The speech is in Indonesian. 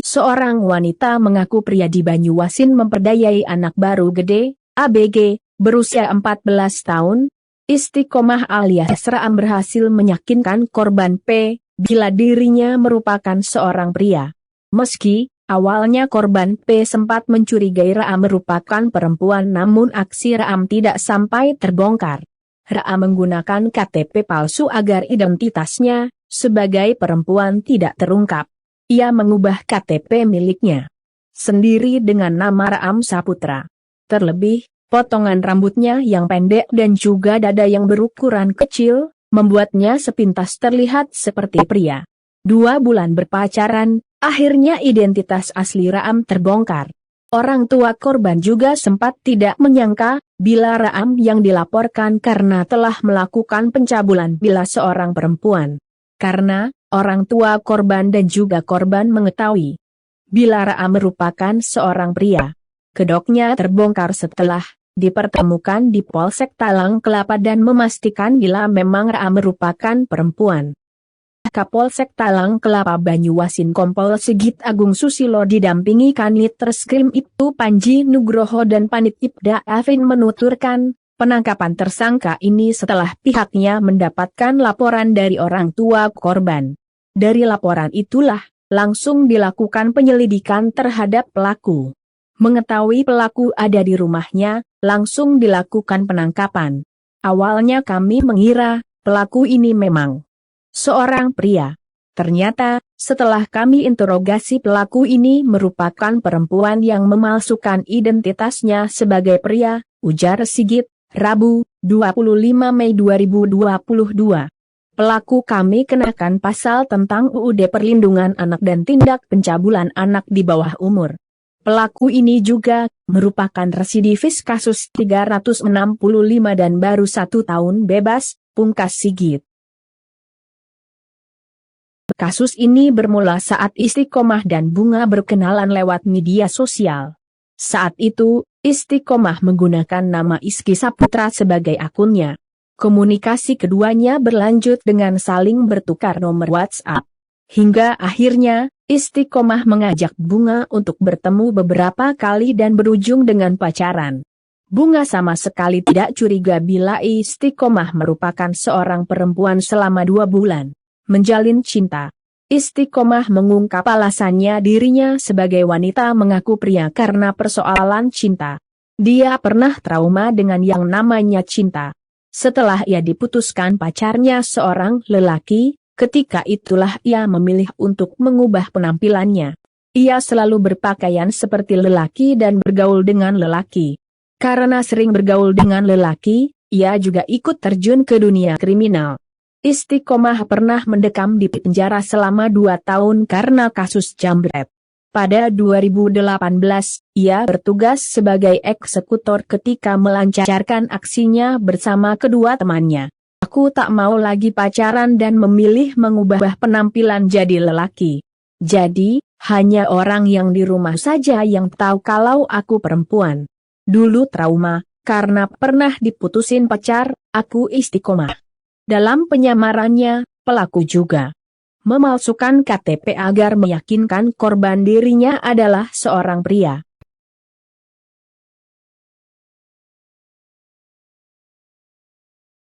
Seorang wanita mengaku pria di Banyuasin memperdayai anak baru gede, ABG, berusia 14 tahun. Istiqomah alias Raam berhasil meyakinkan korban P, bila dirinya merupakan seorang pria. Meski awalnya korban P sempat mencurigai Raam merupakan perempuan, namun aksi Raam tidak sampai terbongkar. Raam menggunakan KTP palsu agar identitasnya sebagai perempuan tidak terungkap. Ia mengubah KTP miliknya sendiri dengan nama Raam Saputra. Terlebih, potongan rambutnya yang pendek dan juga dada yang berukuran kecil, membuatnya sepintas terlihat seperti pria. 2 bulan berpacaran, akhirnya identitas asli Raam terbongkar. Orang tua korban juga sempat tidak menyangka, bila Raam yang dilaporkan karena telah melakukan pencabulan bila seorang perempuan. Karena orang tua korban dan juga korban mengetahui bila Raam merupakan seorang pria. Kedoknya terbongkar setelah dipertemukan di Polsek Talang Kelapa dan memastikan bila memang Raam merupakan perempuan. Kapolsek Talang Kelapa Banyuasin Kompol Sigit Agung Susilo didampingi Kanit Treskrim Ibtu Panji Nugroho dan Panit Ibda Afin menuturkan, penangkapan tersangka ini setelah pihaknya mendapatkan laporan dari orang tua korban. Dari laporan itulah, langsung dilakukan penyelidikan terhadap pelaku. Mengetahui pelaku ada di rumahnya, langsung dilakukan penangkapan. Awalnya kami mengira, pelaku ini memang seorang pria. Ternyata, setelah kami interogasi pelaku ini merupakan perempuan yang memalsukan identitasnya sebagai pria, ujar Sigit, Rabu, 25 Mei 2022. Pelaku kami kenakan pasal tentang UUD Perlindungan Anak dan tindak pencabulan anak di bawah umur. Pelaku ini juga merupakan residivis kasus 365 dan baru 1 tahun bebas, pungkas Sigit. Kasus ini bermula saat Istiqomah dan Bunga berkenalan lewat media sosial. Saat itu, Istiqomah menggunakan nama Iski Saputra sebagai akunnya. Komunikasi keduanya berlanjut dengan saling bertukar nomor WhatsApp. Hingga akhirnya, Istiqomah mengajak Bunga untuk bertemu beberapa kali dan berujung dengan pacaran. Bunga sama sekali tidak curiga bila Istiqomah merupakan seorang perempuan selama 2 bulan menjalin cinta. Istiqomah mengungkap alasannya dirinya sebagai wanita mengaku pria karena persoalan cinta. Dia pernah trauma dengan yang namanya cinta. Setelah ia diputuskan pacarnya seorang lelaki, ketika itulah ia memilih untuk mengubah penampilannya. Ia selalu berpakaian seperti lelaki dan bergaul dengan lelaki. Karena sering bergaul dengan lelaki, ia juga ikut terjun ke dunia kriminal. Istiqomah pernah mendekam di penjara selama 2 tahun karena kasus jambret. Pada 2018, ia bertugas sebagai eksekutor ketika melancarkan aksinya bersama kedua temannya. Aku tak mau lagi pacaran dan memilih mengubah penampilan jadi lelaki. Jadi, hanya orang yang di rumah saja yang tahu kalau aku perempuan. Dulu trauma, karena pernah diputusin pacar, aku Istiqomah. Dalam penyamarannya, pelaku juga memalsukan KTP agar meyakinkan korban dirinya adalah seorang pria.